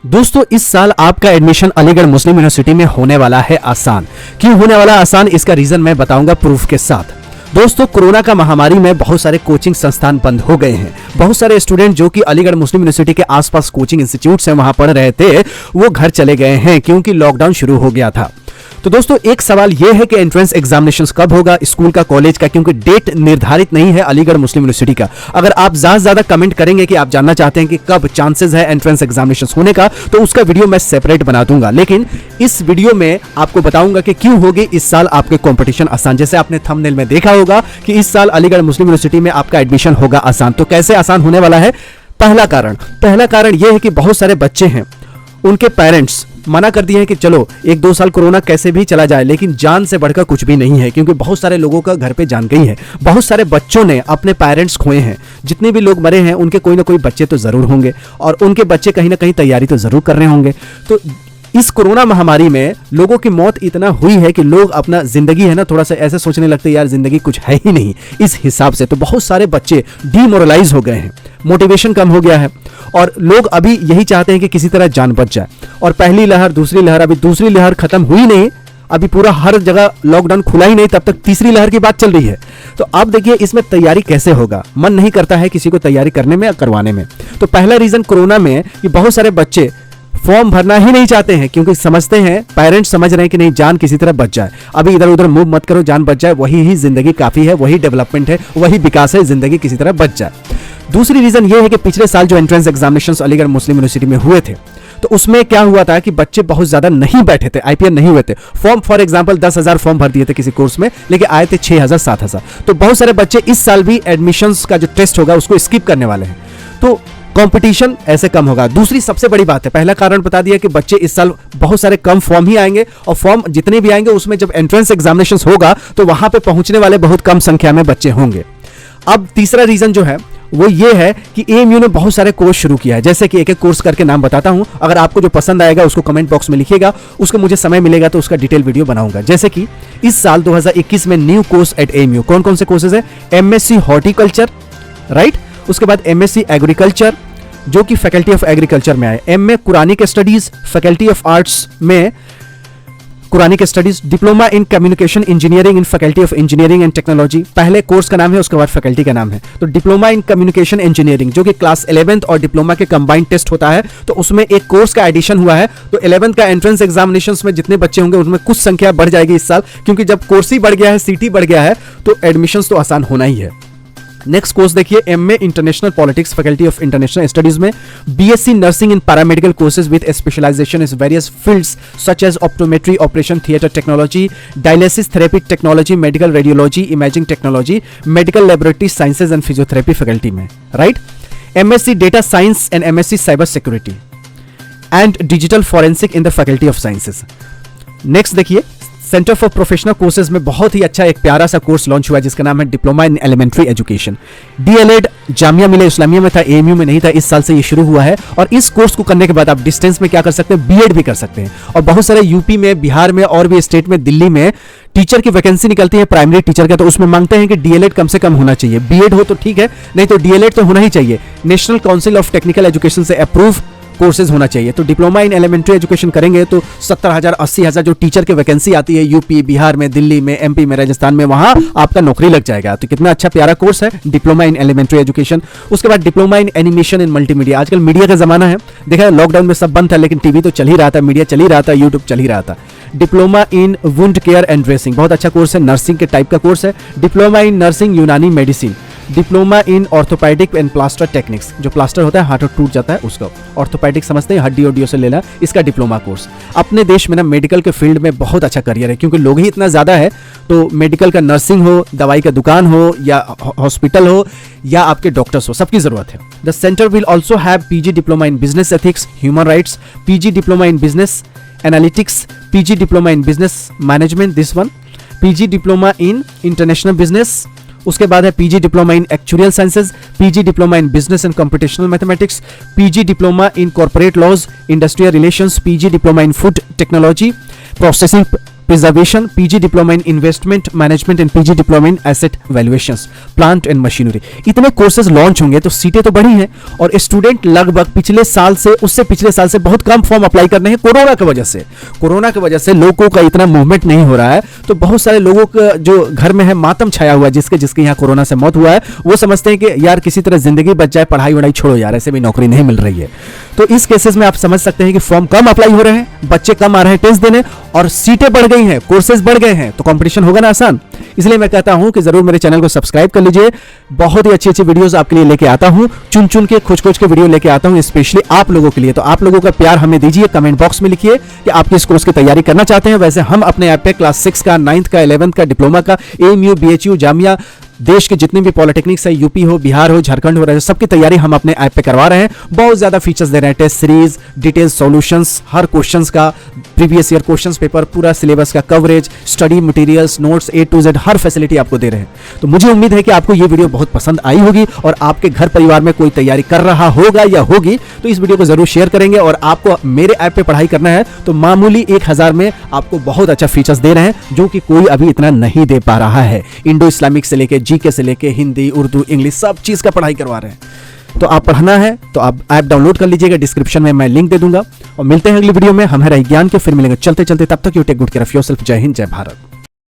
दोस्तों इस साल आपका एडमिशन अलीगढ़ मुस्लिम यूनिवर्सिटी में होने वाला है आसान। क्यों होने वाला आसान, इसका रीजन मैं बताऊंगा प्रूफ के साथ। दोस्तों कोरोना का महामारी में बहुत सारे कोचिंग संस्थान बंद हो गए हैं। बहुत सारे स्टूडेंट जो कि अलीगढ़ मुस्लिम यूनिवर्सिटी के आसपास कोचिंग इंस्टीट्यूट से वहां पढ़ रहे थे वो घर चले गए हैं क्योंकि लॉकडाउन शुरू हो गया था। तो दोस्तों एक सवाल यह है कि एंट्रेंस एग्जामिनेशंस कब होगा, स्कूल का, कॉलेज का, क्योंकि डेट निर्धारित नहीं है अलीगढ़ मुस्लिम यूनिवर्सिटी का। अगर आप ज्यादा से ज्यादा कमेंट करेंगे कि आप जानना चाहते हैं कि कब चांसेस है एंट्रेंस एग्जामिनेशंस होने का, तो उसका वीडियो मैं सेपरेट बना दूंगा। लेकिन इस वीडियो में आपको बताऊंगा कि क्यों होगी इस साल आपके कंपटीशन आसान। जैसे आपने थंबनेल में देखा होगा कि इस साल अलीगढ़ मुस्लिम यूनिवर्सिटी में आपका एडमिशन होगा आसान। तो कैसे आसान होने वाला है? पहला कारण यह है कि बहुत सारे बच्चे हैं, उनके पेरेंट्स मना कर दिए हैं कि चलो 1-2 साल कोरोना कैसे भी चला जाए, लेकिन जान से बढ़कर कुछ भी नहीं है, क्योंकि बहुत सारे लोगों का घर पे जान गई है। बहुत सारे बच्चों ने अपने पेरेंट्स खोए हैं। जितने भी लोग मरे हैं उनके कोई ना कोई बच्चे तो जरूर होंगे और उनके बच्चे कहीं ना कहीं तैयारी तो जरूर कर रहे होंगे। तो इस कोरोना महामारी में लोगों की मौत इतना हुई है कि लोग अपना जिंदगी है ना थोड़ा सा ऐसे सोचने लगते हैं यार जिंदगी कुछ है ही नहीं इस हिसाब से। तो बहुत सारे बच्चे डीमोरलाइज हो गए हैं, मोटिवेशन कम हो गया है और लोग अभी यही चाहते हैं कि किसी तरह जान बच जाए। और पहली लहर, दूसरी लहर, अभी दूसरी लहर खत्म हुई नहीं, अभी पूरा हर जगह लॉकडाउन खुला ही नहीं, तब तक तीसरी लहर की बात चल रही है। तो अब देखिए इसमें तैयारी कैसे होगा, मन नहीं करता है किसी को तैयारी करने में या करवाने में। तो पहला रीजन कोरोना में कि बहुत सारे बच्चे फॉर्म भरना ही नहीं चाहते हैं, क्योंकि समझते हैं, पेरेंट्स समझ रहे हैं कि नहीं जान किसी तरह बच जाए, अभी इधर उधर मूव मत करो, जान बच जाए, वही ही जिंदगी काफी है, वही डेवलपमेंट है, वही विकास है, जिंदगी किसी तरह बच जाए। दूसरी रीजन ये है कि पिछले साल जो एंट्रेंस एग्जामिनेशंस अलीगढ़ मुस्लिम यूनिवर्सिटी में हुए थे तो उसमें क्या हुआ था कि बच्चे बहुत ज्यादा नहीं बैठे थे, आईपीएल नहीं हुए थे। फॉर्म फॉर एग्जांपल 10,000 फॉर्म भर दिए थे किसी कोर्स में, लेकिन आए थे 6,000 7,000। तो बहुत सारे बच्चे इस साल भी एडमिशंस का जो टेस्ट होगा उसको स्किप करने वाले हैं, तो कंपटीशन ऐसे कम होगा। दूसरी सबसे बड़ी बात है, पहला कारण बता दिया कि बच्चे इस साल बहुत सारे कम फॉर्म ही आएंगे और फॉर्म जितने भी आएंगे उसमें जब एंट्रेंस एग्जामिनेशंस होगा तो वहां पे पहुंचने वाले बहुत कम संख्या में बच्चे होंगे। अब तीसरा रीजन जो है वो ये है कि एएमयू ने बहुत सारे कोर्स शुरू किया है। जैसे कि एक एक कोर्स करके नाम बताता हूं, अगर आपको जो पसंद आएगा उसको कमेंट बॉक्स में लिखिएगा, उसको मुझे समय मिलेगा तो उसका डिटेल वीडियो बनाऊंगा। जैसे कि इस साल 2021 में न्यू कोर्स एट एएमयू कौन कौन से कोर्सेज है? एमएससी हॉर्टिकल्चर, राइट, उसके बाद एमएससी एग्रीकल्चर जो कि फैकल्टी ऑफ एग्रीकल्चर में आए, MA Quranic studies, faculty of arts में Quranic studies, diploma in communication engineering in faculty of engineering and technology. पहले कोर्स का नाम है, उसके बाद फैकल्टी का नाम है। तो डिप्लोमा इन कम्युनिकेशन इंजीनियरिंग जो कि क्लास 11th और डिप्लोमा के कंबाइंड टेस्ट होता है, तो उसमें एक कोर्स का एडिशन हुआ है। तो 11th का एंट्रेंस एग्जामिनेशंस में जितने बच्चे होंगे उसमें कुछ संख्या बढ़ जाएगी इस साल, क्योंकि जब कोर्स ही बढ़ गया है, सीटी बढ़ गया है, तो एडमिशंस तो आसान होना ही है। नेक्स्ट कोर्स देखिए, MA international politics, faculty of international studies में BSc nursing in paramedical courses with specialisation in various fields such as optometry, operation theatre technology, dialysis therapy technology, medical radiology, imaging technology, medical laboratory sciences and physiotherapy faculty में, right. MSc data science and MSc cyber security and digital forensic in the faculty of sciences. Next देखिए, centre for professional courses में बहुत ही अच्छा एक प्यारा सा course launch हुआ है जिसका नाम है diploma in elementary education. DElEd Jamia Millia Islamia में था, एएमयू में नहीं था, इस साल से ये शुरू हुआ है। और इस कोर्स को करने के बाद आप डिस्टेंस में क्या कर सकते हैं? बीएड भी कर सकते हैं। और बहुत सारे यूपी में, बिहार में और भी स्टेट में, दिल्ली में टीचर की वैकेंसी निकलती है प्राइमरी टीचर का, तो उसमें मांगते हैं कि डीएलएड कम से कम होना चाहिए। बीएड हो तो ठीक है, नहीं तो डीएलएड तो होना ही चाहिए। National council of technical education से अप्रूव कोर्सेज होना चाहिए। तो डिप्लोमा इन एलिमेंट्री एजुकेशन करेंगे तो 70,000 80,000 जो टीचर की वैकेंसी आती है यूपी, बिहार में, दिल्ली में, एमपी में, राजस्थान में, वहां आपका नौकरी लग जाएगा। तो कितना अच्छा प्यारा कोर्स है डिप्लोमा इन एलिमेंट्री एजुकेशन। उसके बाद diploma in animation in multimedia. आजकल मीडिया का जमाना है, देखा है लॉकडाउन में सब बंद था लेकिन टीवी तो चल ही रहा था, मीडिया चल ही रहा था, यूट्यूब चल ही रहा था। Diploma in wound care and dressing, बहुत अच्छा कोर्स है, नर्सिंग के टाइप का कोर्स है। डिप्लोमा इन नर्सिंग यूनानी medicine. Diploma in orthopaedic and plaster techniques, जो प्लास्टर होता है हाथ टूट जाता है उसका, ऑर्थोपेडिक समझते हैं, हड्डी उड्डियों से लेना, इसका डिप्लोमा कोर्स। अपने देश में ना मेडिकल के फील्ड में बहुत अच्छा करियर है, क्योंकि लोग ही इतना ज़्यादा है। तो मेडिकल का, नर्सिंग हो, दवाई का दुकान हो या हॉस्पिटल हो या आपके डॉक्टर्स हो, सबकी ज़रूरत है। The centre will also have PG diploma in business ethics, human rights, PG diploma in business analytics, PG diploma in business management, this one, PG diploma in international business. उसके बाद है PG diploma in actuarial sciences, PG diploma in business and computational mathematics, PG diploma in corporate laws, industrial relations, PG diploma in food technology, processing preservation, PG diploma in investment management and PG diploma in asset valuations, plant and machinery. इतने courses launch होंगे तो सीटें तो बढ़ी हैं और student लगभग पिछले साल से, उससे पिछले साल से बहुत कम फॉर्म अप्लाई कर रहे हैं कोरोना की वजह से। कोरोना की वजह से लोगों का इतना मूवमेंट नहीं हो रहा है, तो बहुत सारे लोगों का जो घर में है मातम छाया हुआ है, जिसके यहाँ कोरोना से मौत हुआ है, वो समझते हैं कि यार किसी तरह जिंदगी बच जाए, पढ़ाई वढ़ाई छोड़ो यार, ऐसे भी नौकरी नहीं मिल रही है। तो इस केसेस में आप समझ सकते हैं कि फॉर्म कम अप्लाई हो रहे हैं, बच्चे कम आ रहे हैं टेस्ट देने, और सीटें बढ़ गई हैं, कोर्सेज बढ़ गए हैं, तो कंपटीशन होगा ना आसान। इसलिए मैं कहता हूं कि जरूर मेरे चैनल को सब्सक्राइब कर लीजिए। बहुत ही अच्छी अच्छी वीडियोस आपके लिए लेके आता हूं, चुन चुन के खोज खोज के वीडियो लेके आता हूं स्पेशली आप लोगों के लिए। तो आप लोगों का प्यार हमें दीजिए, कमेंट बॉक्स में लिखिए कि आप किस कोर्स की तैयारी करना चाहते हैं। वैसे हम अपने ऐप पे क्लास 6 का, 9th का, 11th का, डिप्लोमा का, एएमयू, बीएचयू, जामिया, देश के जितने भी पॉलिटेक्निक्स है, यूपी हो, बिहार हो, झारखंड हो रहे हैं, सबकी तैयारी हम अपने ऐप पे करवा रहे हैं। बहुत ज्यादा फीचर्स दे रहे हैं, टेस्ट सीरीज, डिटेल सॉल्यूशंस, हर क्वेश्चंस का प्रीवियस ईयर क्वेश्चंस पेपर, पूरा सिलेबस का coverage, study materials, notes A to Z, her facility आपको दे रहे हैं। तो मुझे उम्मीद है कि आपको ये वीडियो बहुत पसंद आई होगी और आपके घर परिवार में कोई तैयारी कर रहा होगा या होगी तो इस वीडियो को जरूर शेयर करेंगे। और आपको मेरे ऐप पे पढ़ाई करना है तो मामूली 1000 में आपको बहुत अच्छा फीचर्स दे रहे हैं, जो कि कोई अभी इतना नहीं दे पा रहा है। इंडो इस्लामिक से लेके जीके से लेके हिंदी, उर्दू, इंग्लिश, सब चीज का पढ़ाई करवा रहे हैं। तो आप पढ़ना है तो आप ऐप डाउनलोड कर लीजिएगा, डिस्क्रिप्शन में मैं लिंक दे दूंगा। और मिलते हैं अगली वीडियो में, हम हैं रही ज्ञान के, फिर मिलेंगे चलते चलते। तब तक you take good care of yourself. जय हिंद, जय भारत।